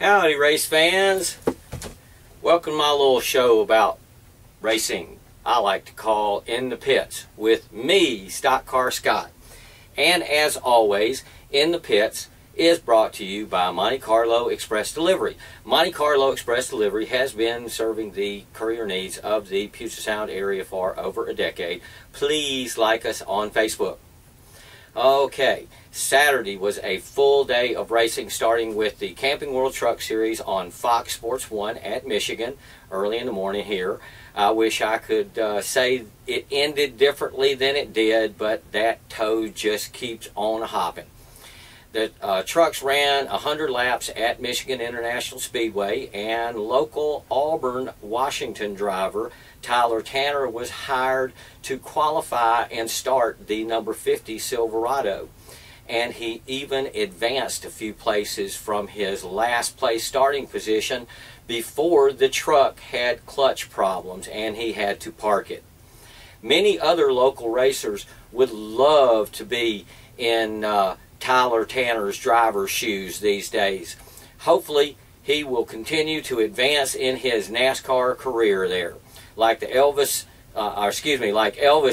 Howdy race fans, welcome to my little show about racing I like to call In the Pits with me, StockCar Scott. And as always, In the Pits is brought to you by Monte Carlo Express Delivery. Monte Carlo Express Delivery has been serving the courier needs of the Puget Sound area for over a decade. Please like us on Facebook. Okay, Saturday was a full day of racing, starting with the Camping World Truck Series on Fox Sports 1 at Michigan early in the morning here. I wish I could say it ended differently than it did, but that toad just keeps on hopping. The trucks ran 100 laps at Michigan International Speedway, and local Auburn, Washington driver Tyler Tanner was hired to qualify and start the number 50 Silverado. And he even advanced a few places from his last place starting position before the truck had clutch problems and he had to park it. Many other local racers would love to be in Tyler Tanner's driver's shoes these days. Hopefully he will continue to advance in his NASCAR career there. Like Elvis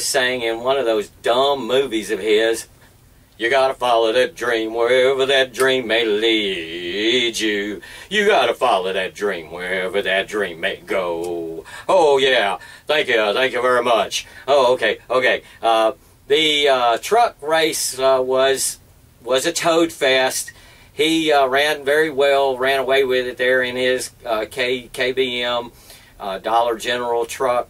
sang in one of those dumb movies of his, you gotta follow that dream wherever that dream may lead you. You gotta follow that dream wherever that dream may go. Oh yeah, thank you very much. Oh, okay. The truck race was a toad fest. He ran very well, ran away with it there in his KBM Dollar General truck,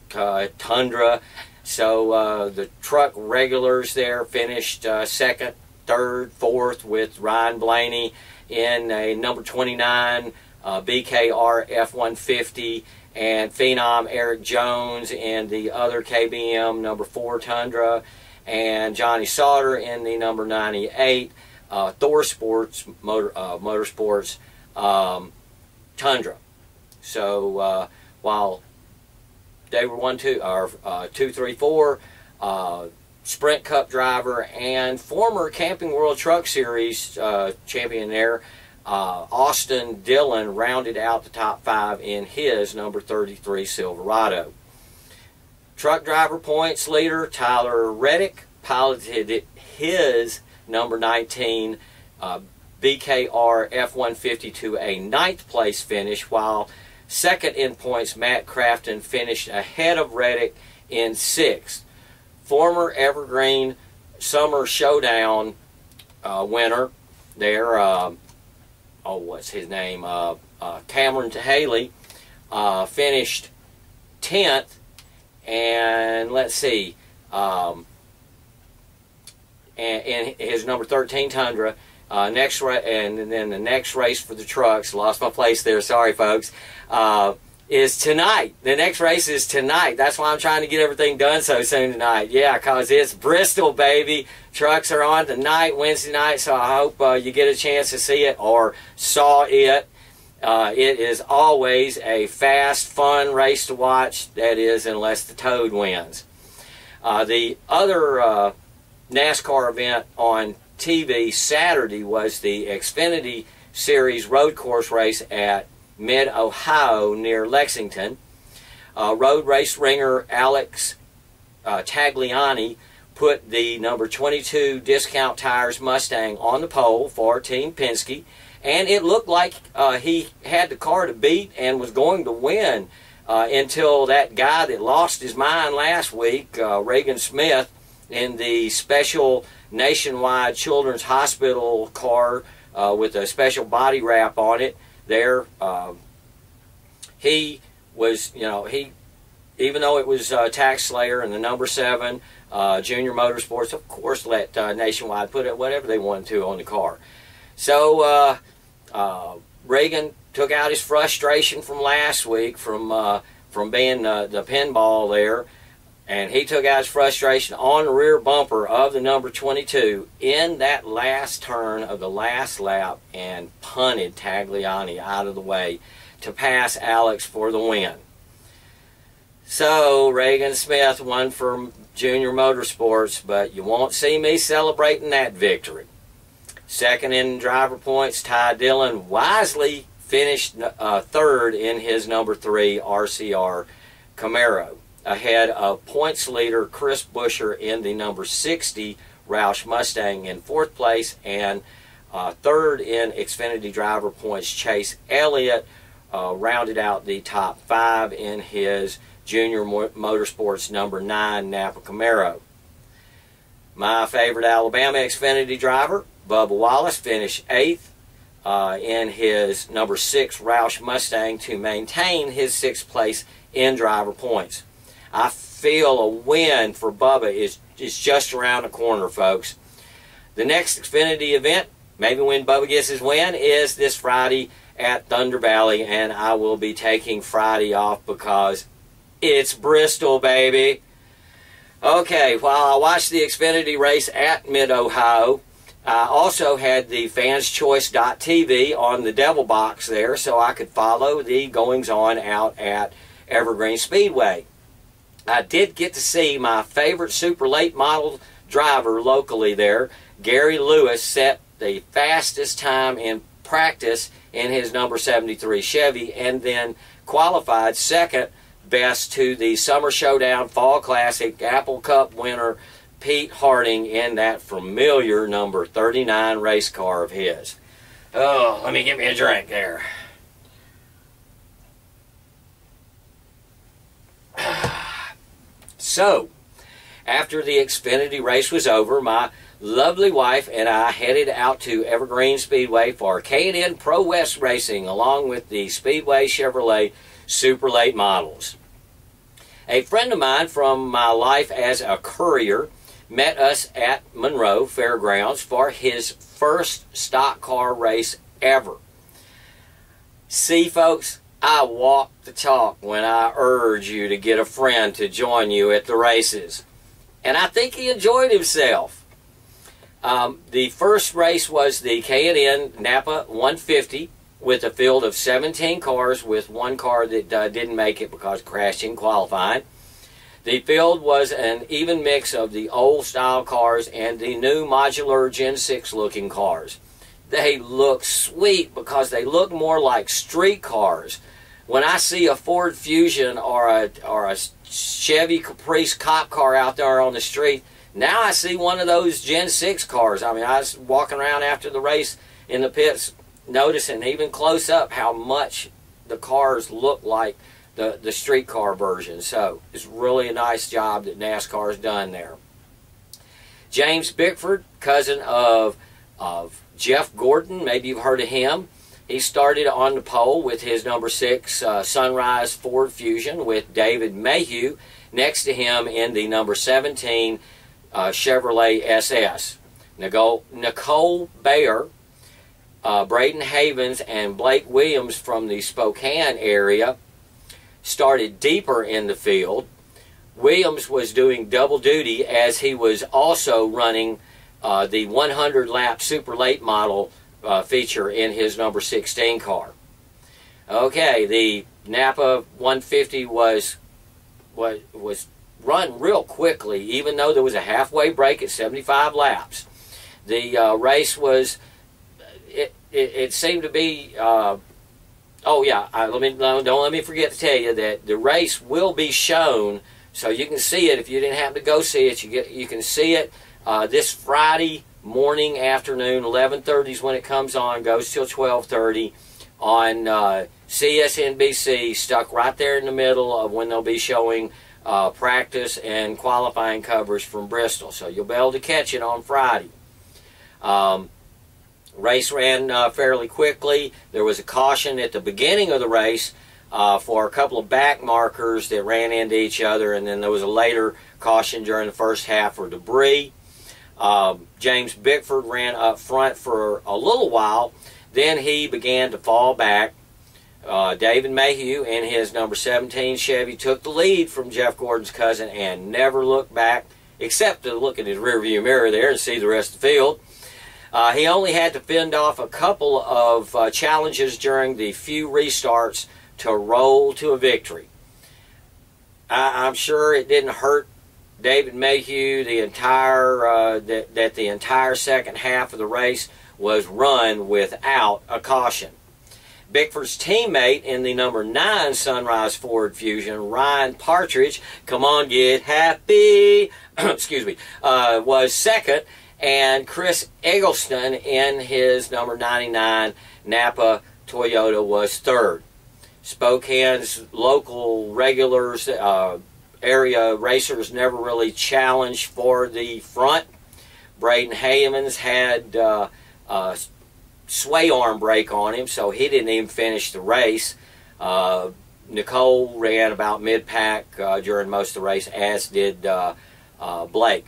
Tundra. So the truck regulars there finished second, third, fourth with Ryan Blaney in a number 29 BKR F-150, and Phenom Eric Jones in the other KBM number 4 Tundra, and Johnny Sauter in the number 98 Thor Sports Motorsports Tundra. So while they were 1, 2, or 2, 3, 4 Sprint Cup driver and former Camping World Truck Series champion there, Austin Dillon rounded out the top 5 in his number 33 Silverado. Truck driver points leader Tyler Reddick piloted his number 19 BKR F-150 to a 9th place finish, while second in points Matt Crafton finished ahead of Reddick in 6th. Former Evergreen Summer Showdown winner there, what's his name, Cameron Haley, finished 10th, and let's see, in his number 13 Tundra. And then the next race for the trucks, lost my place there, sorry folks, is tonight. The next race is tonight. That's why I'm trying to get everything done so soon tonight. Yeah, because it's Bristol, baby. Trucks are on tonight, Wednesday night, so I hope you get a chance to see it or saw it. It is always a fast, fun race to watch, that is, unless the toad wins. The other NASCAR event on TV Saturday was the Xfinity Series road course race at Mid-Ohio near Lexington. Road race ringer Alex Tagliani put the number 22 Discount Tires Mustang on the pole for Team Penske, and it looked like he had the car to beat and was going to win until that guy that lost his mind last week, Regan Smith, in the special Nationwide Children's Hospital car with a special body wrap on it there. He was, even though it was Tax Slayer and the number 7 Junior Motorsports, of course, let Nationwide put it whatever they wanted to on the car. So Reagan took out his frustration from last week from being the pinball there, and he took out his frustration on the rear bumper of the number 22 in that last turn of the last lap and punted Tagliani out of the way to pass Alex for the win. So Regan Smith won from Junior Motorsports, but you won't see me celebrating that victory. Second in driver points, Ty Dillon wisely finished third in his number 3 RCR Camaro, ahead of points leader Chris Buescher in the number 60 Roush Mustang in 4th place, and third in Xfinity driver points Chase Elliott rounded out the top 5 in his Junior Motorsports number 9 Napa Camaro. My favorite Alabama Xfinity driver, Bubba Wallace, finished 8th in his number 6 Roush Mustang to maintain his 6th place in driver points. I feel a win for Bubba is just around the corner, folks. The next Xfinity event, maybe when Bubba gets his win, is this Friday at Thunder Valley, and I will be taking Friday off because it's Bristol, baby. Okay, while I watched the Xfinity race at Mid-Ohio, I also had the fanschoice.tv on the Devil Box there so I could follow the goings-on out at Evergreen Speedway. I did get to see my favorite super late model driver locally there. Gary Lewis set the fastest time in practice in his number 73 Chevy, and then qualified second best to the Summer Showdown Fall Classic Apple Cup winner Pete Harding in that familiar number 39 race car of his. Oh, let me get me a drink there. So, after the Xfinity race was over, my lovely wife and I headed out to Evergreen Speedway for K&N Pro West racing along with the Speedway Chevrolet Super Late models. A friend of mine from my life as a courier met us at Monroe Fairgrounds for his first stock car race ever. See, folks, I walk the talk when I urge you to get a friend to join you at the races. And I think he enjoyed himself. The first race was the K&N NAPA 150 with a field of 17 cars, with one car that didn't make it because it crashed in qualifying. The field was an even mix of the old style cars and the new modular Gen 6 looking cars. They look sweet because they look more like street cars. When I see a Ford Fusion or a Chevy Caprice cop car out there on the street, now I see one of those Gen 6 cars. I mean, I was walking around after the race in the pits noticing even close up how much the cars look like the street car version. So it's really a nice job that NASCAR's done there. James Bickford, cousin of Jeff Gordon, maybe you've heard of him. He started on the pole with his number 6 Sunrise Ford Fusion with David Mayhew next to him in the number 17 Chevrolet SS. Nicole Bayer, Braden Havens, and Blake Williams from the Spokane area started deeper in the field. Williams was doing double duty as he was also running the 100-lap super late model feature in his number 16 car. Okay, the NAPA 150 was run real quickly, even though there was a halfway break at 75 laps. The race was, it seemed to be, oh yeah, don't let me forget to tell you that the race will be shown, so you can see it. If you didn't happen to go see it, you can see it this Friday morning, afternoon, 11:30 is when it comes on, goes till 12:30 on CSNBC, stuck right there in the middle of when they'll be showing practice and qualifying coverage from Bristol. So you'll be able to catch it on Friday. Race ran fairly quickly. There was a caution at the beginning of the race for a couple of back markers that ran into each other, and then there was a later caution during the first half for debris. James Bickford ran up front for a little while. Then he began to fall back. David Mayhew in his number 17 Chevy took the lead from Jeff Gordon's cousin and never looked back, except to look in his rearview mirror there and see the rest of the field. He only had to fend off a couple of challenges during the few restarts to roll to a victory. I'm sure it didn't hurt David Mayhew the entire that the entire second half of the race was run without a caution. Bickford's teammate in the number 9 Sunrise Ford Fusion, Ryan Partridge, come on, get happy, excuse me, was second, and Chris Eggleston in his number 99 NAPA Toyota was third. Spokane's local regulars, area racers never really challenged for the front. Braden Hayemans had a sway arm brake on him, so he didn't even finish the race. Nicole ran about mid-pack during most of the race, as did Blake.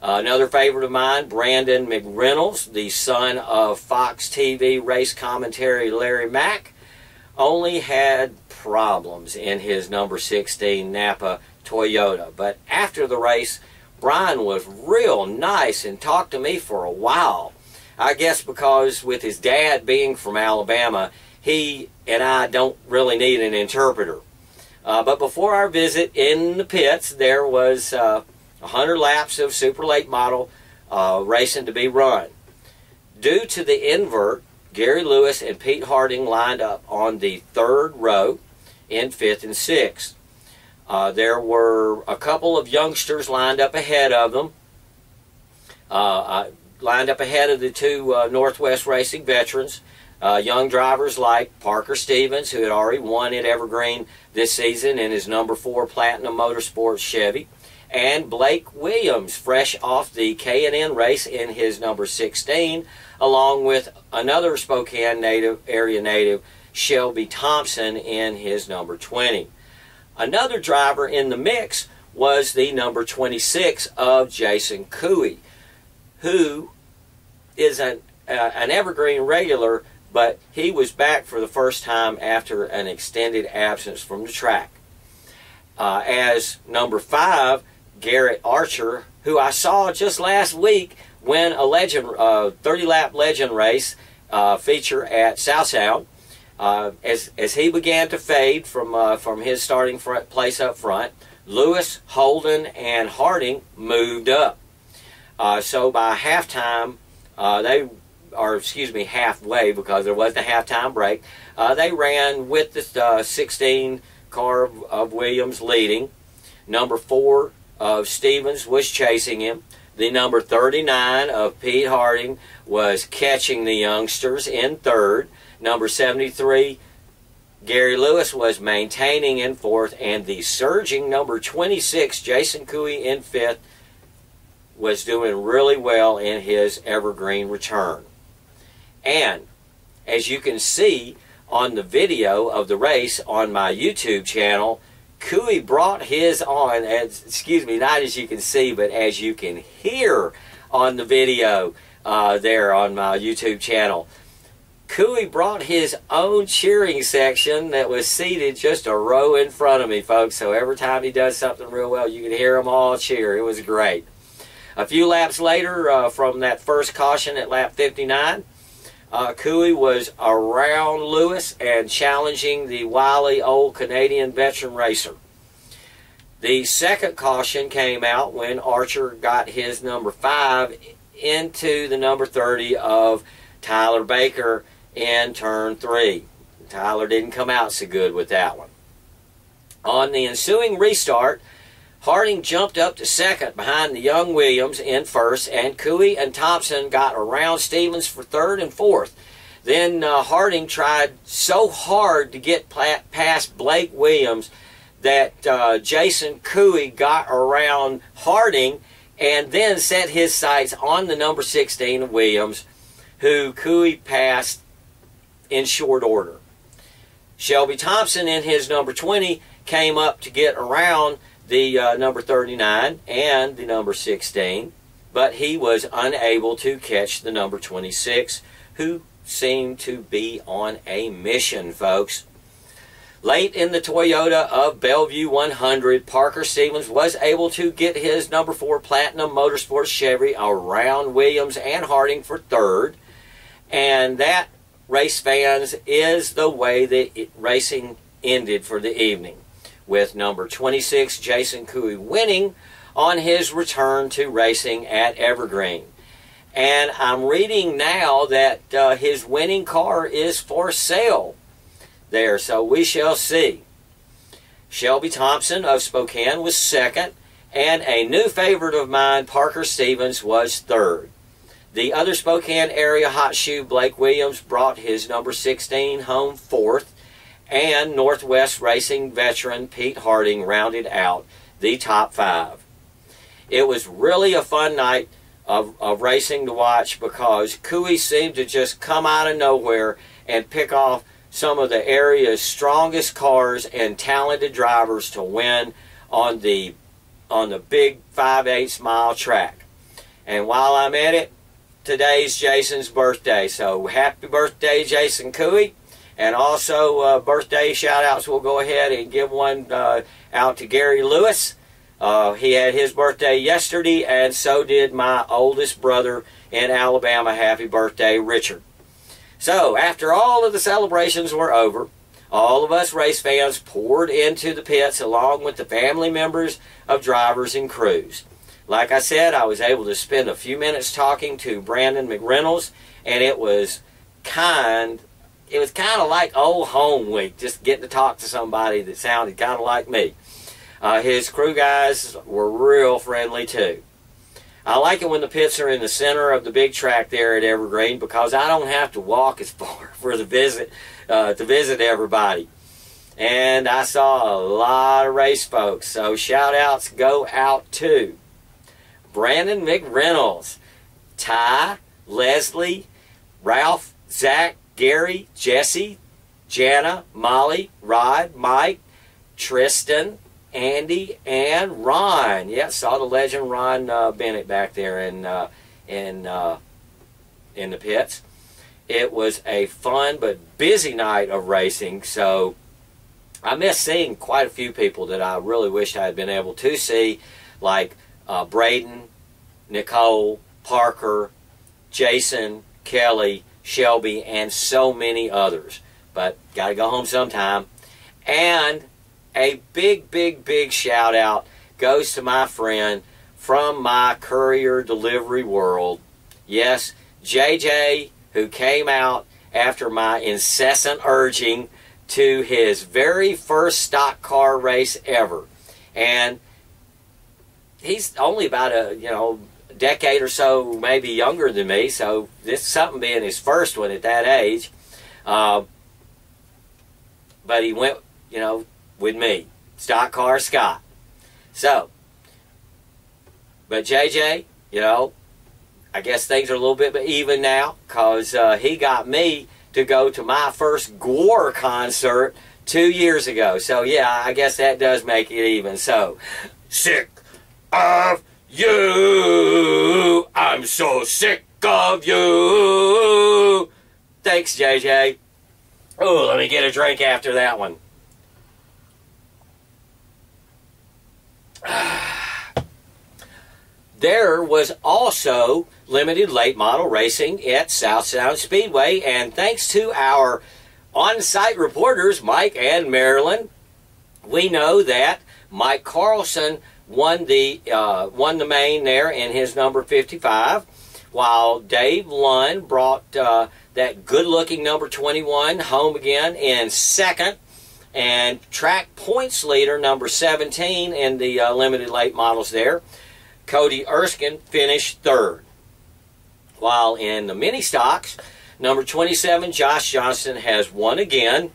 Another favorite of mine, Brandon McReynolds, the son of Fox TV race commentary Larry Mack, only had problems in his number 16 NAPA Toyota. But after the race, Brian was real nice and talked to me for a while. I guess because with his dad being from Alabama, he and I don't really need an interpreter. But before our visit in the pits, there was 100 laps of super late model racing to be run. Due to the invert, Gary Lewis and Pete Harding lined up on the 3rd row in 5th and 6th. There were a couple of youngsters lined up ahead of them, lined up ahead of the two Northwest Racing veterans, young drivers like Parker Stevens, who had already won at Evergreen this season in his number 4 Platinum Motorsports Chevy, and Blake Williams, fresh off the K&N race in his number 16, along with another Spokane area native, Shelby Thompson, in his number 20. Another driver in the mix was the number 26 of Jason Cooey, who is an Evergreen regular, but he was back for the first time after an extended absence from the track. As number 5, Garrett Archer, who I saw just last week win a 30-lap legend race feature at South Sound. As he began to fade from his starting place up front, Lewis, Holden, and Harding moved up. So by halftime, halfway, because there wasn't a halftime break, they ran with the 16 car of Williams leading. Number 4 of Stevens was chasing him. The number 39 of Pete Harding was catching the youngsters in 3rd. Number 73, Gary Lewis, was maintaining in 4th, and the surging number 26, Jason Cooey, in 5th, was doing really well in his Evergreen return. And as you can see on the video of the race on my YouTube channel, Cooey brought his on, not as you can see, but as you can hear on the video there on my YouTube channel. Cooey brought his own cheering section that was seated just a row in front of me, folks. So every time he does something real well, you can hear them all cheer. It was great. A few laps later, from that first caution at lap 59, Cooey was around Lewis and challenging the wily old Canadian veteran racer. The second caution came out when Archer got his number 5 into the number 30 of Tyler Baker in turn 3. Tyler didn't come out so good with that one. On the ensuing restart, Harding jumped up to 2nd behind the young Williams in 1st, and Cooey and Thompson got around Stevens for 3rd and 4th. Then Harding tried so hard to get past Blake Williams that Jason Cooey got around Harding and then set his sights on the number 16 of Williams, who Cooey passed in short order. Shelby Thompson in his number 20 came up to get around the number 39 and the number 16, but he was unable to catch the number 26, who seemed to be on a mission, folks. Late in the Toyota of Bellevue 100, Parker Stevens was able to get his number 4 Platinum Motorsports Chevy around Williams and Harding for 3rd, and that, race fans, is the way that racing ended for the evening, with number 26 Jason Cooey winning on his return to racing at Evergreen. And I'm reading now that his winning car is for sale there, so we shall see. Shelby Thompson of Spokane was second, and a new favorite of mine, Parker Stevens, was third. The other Spokane area hot shoe, Blake Williams, brought his number 16 home fourth, and Northwest Racing veteran Pete Harding rounded out the top five. It was really a fun night of racing to watch because Cooey seemed to just come out of nowhere and pick off some of the area's strongest cars and talented drivers to win on the big 5/8 mile track. And while I'm at it, today's Jason's birthday, so happy birthday, Jason Cooey. And also birthday shout outs, we'll go ahead and give one out to Gary Lewis. He had his birthday yesterday, and so did my oldest brother in Alabama. Happy birthday, Richard. So, after all of the celebrations were over, all of us race fans poured into the pits along with the family members of drivers and crews. Like I said, I was able to spend a few minutes talking to Brandon McReynolds, and it was kind of like old home week, just getting to talk to somebody that sounded kind of like me. His crew guys were real friendly too. I like it when the pits are in the center of the big track there at Evergreen because I don't have to walk as far for the visit to visit everybody. And I saw a lot of race folks, so shout outs go out to Brandon McReynolds, Ty, Leslie, Ralph, Zach, Gary, Jesse, Jana, Molly, Rod, Mike, Tristan, Andy, and Ron. Yeah, saw the legend Ron Bennett back there in the pits. It was a fun but busy night of racing, so I missed seeing quite a few people that I really wished I had been able to see, like Braden, Nicole, Parker, Jason, Kelly, Shelby, and so many others. But got to go home sometime. And a big shout out goes to my friend from my courier delivery world. Yes, JJ, who came out after my incessant urging to his very first stock car race ever. And he's only about a decade or so maybe younger than me, so this is something being his first one at that age. But he went, with me, StockCar Scott. So, but JJ, I guess things are a little bit even now because he got me to go to my first Gore concert 2 years ago. So yeah, I guess that does make it even. So, sick of you. I'm so sick of you. Thanks, JJ. Oh, let me get a drink after that one. There was also limited late model racing at South Sound Speedway, and thanks to our on-site reporters, Mike and Marilyn, we know that Mike Carlson won the main there in his number 55, while Dave Lunn brought that good-looking number 21 home again in second, and track points leader number 17 in the limited late models there, Cody Erskine, finished third. While in the mini stocks, number 27 Josh Johnson has won again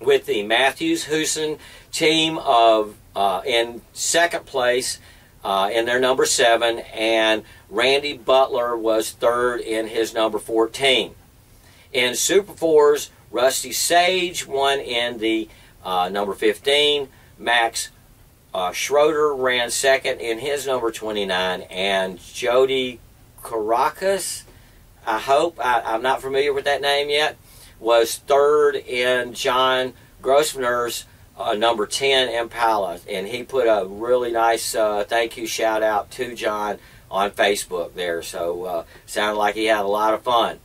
with the Matthews Hoosen team of in second place in their number 7, and Randy Butler was third in his number 14. In Super 4s, Rusty Sage won in the number 15. Max Schroeder ran second in his number 29. And Jody Caracas, I'm not familiar with that name yet, was third in John Grosvenor's number 10 Impala. And he put a really nice thank you shout out to John on Facebook there. So sounded like he had a lot of fun.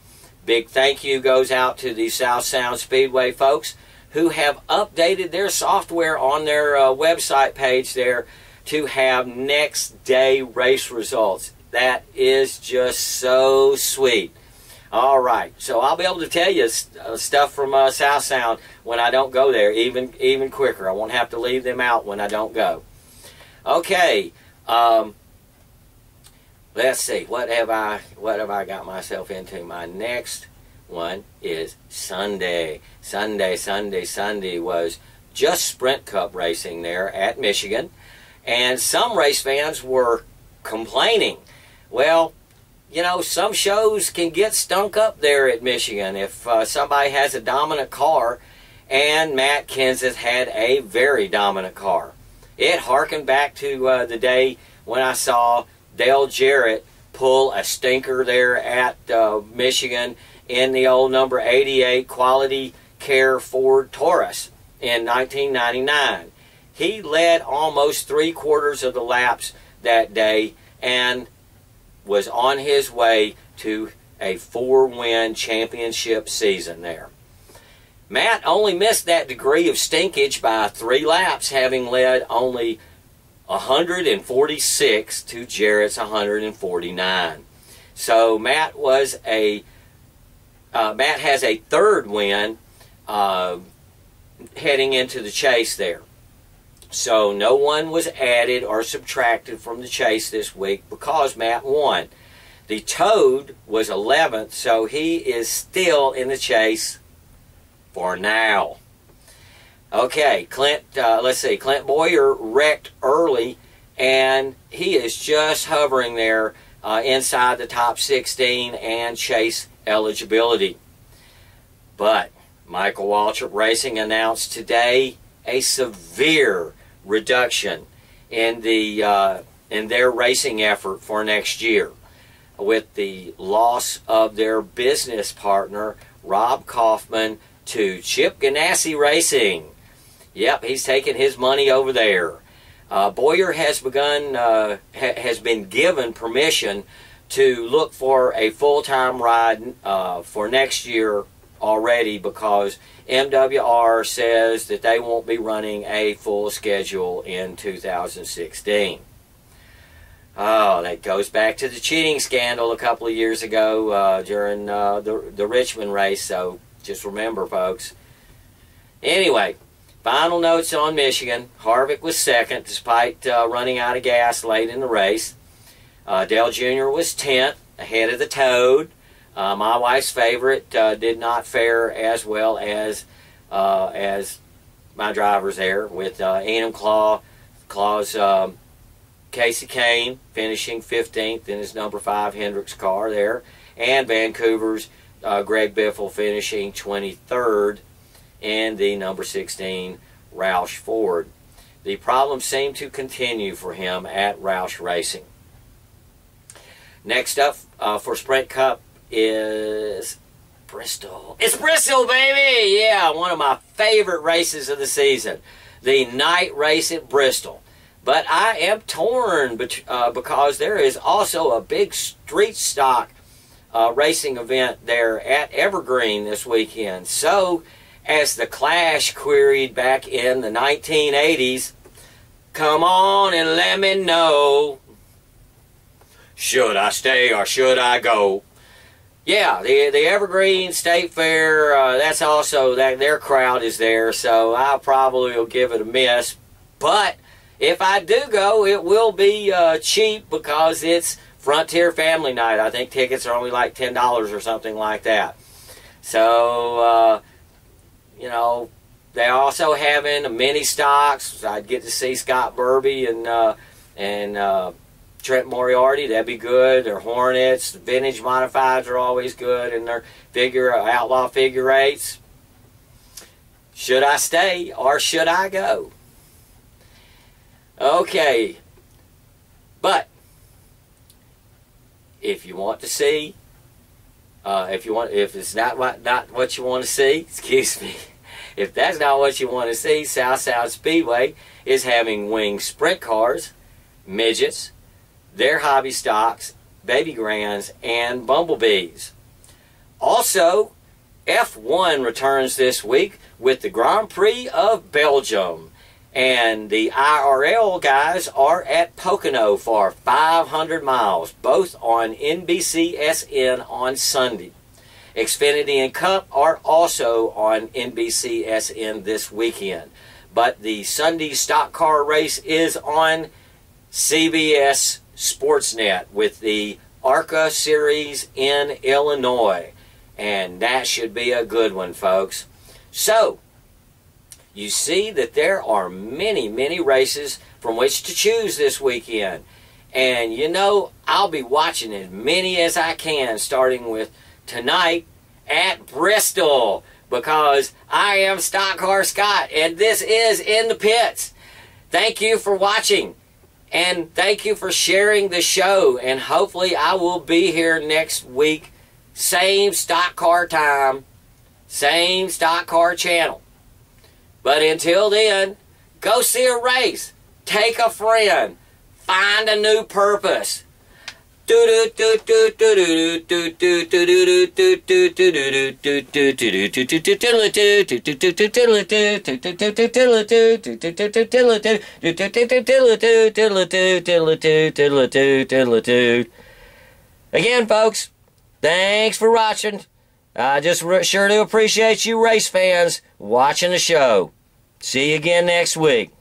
Big thank you goes out to the South Sound Speedway folks who have updated their software on their website page there to have next day race results. That is just so sweet. All right, so I'll be able to tell you stuff from South Sound when I don't go there, even quicker. I won't have to leave them out when I don't go. Okay, let's see. What have I got myself into? My next one is Sunday. Sunday was just Sprint Cup racing there at Michigan, and some race fans were complaining. Well, you know, some shows can get stunk up there at Michigan if somebody has a dominant car, and Matt Kenseth had a very dominant car. It harkened back to the day when I saw Dale Jarrett pull a stinker there at Michigan in the old number 88 Quality Care Ford Taurus in 1999. He led almost 3/4 of the laps that day and was on his way to a 4-win championship season there. Matt only missed that degree of stinkage by 3 laps, having led only 146 to Jarrett's 149. So Matt has a 3rd win heading into the chase there. So no one was added or subtracted from the chase this week because Matt won. The Toad was 11th, so he is still in the chase for now. Okay, let's see. Clint Boyer wrecked early, and he is just hovering there inside the top 16 and chase eligibility. But Michael Waltrip Racing announced today a severe reduction in their racing effort for next year, with the loss of their business partner Rob Kaufman to Chip Ganassi Racing. Yep, he's taking his money over there. Boyer has been given permission to look for a full-time ride for next year already, because MWR says that they won't be running a full schedule in 2016. Oh, that goes back to the cheating scandal a couple of years ago during the Richmond race, so just remember, folks. Anyway, final notes on Michigan. Harvick was 2nd despite running out of gas late in the race. Dale Jr. was 10th, ahead of the Toad. My wife's favorite did not fare as well as my drivers there, with Enum Claw's Casey Kane finishing 15th in his number 5 Hendricks car there, and Vancouver's Greg Biffle finishing 23rd in the number 16 Roush Ford. The problems seem to continue for him at Roush Racing. Next up for Sprint Cup is Bristol. It's Bristol, baby! Yeah, one of my favorite races of the season. The night race at Bristol. But I am torn because there is also a big street stock racing event there at Evergreen this weekend. So, as the Clash queried back in the 1980s, come on and let me know, should I stay or should I go? Yeah, the Evergreen State Fair, that's also, their crowd is there, so I probably will give it a miss. But if I do go, it will be cheap because it's Frontier Family Night. I think tickets are only like $10 or something like that. So, you know, they're also having a mini stocks. I'd get to see Scott Burby and Trent Moriarty. That'd be good. Their Hornets, the vintage modifieds are always good, and their outlaw figure 8s. Should I stay or should I go? Okay, but if you want to see, if it's not what you want to see, excuse me, if that's not what you want to see, South Speedway is having wing sprint cars, midgets, their hobby stocks, baby grands, and bumblebees. Also, F1 returns this week with the Grand Prix of Belgium. And the IRL guys are at Pocono for 500 miles, both on NBCSN on Sunday. Xfinity and Cup are also on NBCSN this weekend. But the Sunday stock car race is on CBS Sportsnet with the ARCA Series in Illinois. And that should be a good one, folks. So, you see that there are many, many races from which to choose this weekend. And you know, I'll be watching as many as I can, starting with tonight at Bristol, because I am StockCar Scott, and this is In the Pits. Thank you for watching, and thank you for sharing the show, and hopefully I will be here next week, same stock car time, same stock car channel. But until then, go see a race, take a friend, find a new purpose. Again, folks, thanks for watching. I just sure do appreciate you race fans watching the show. See you again next week.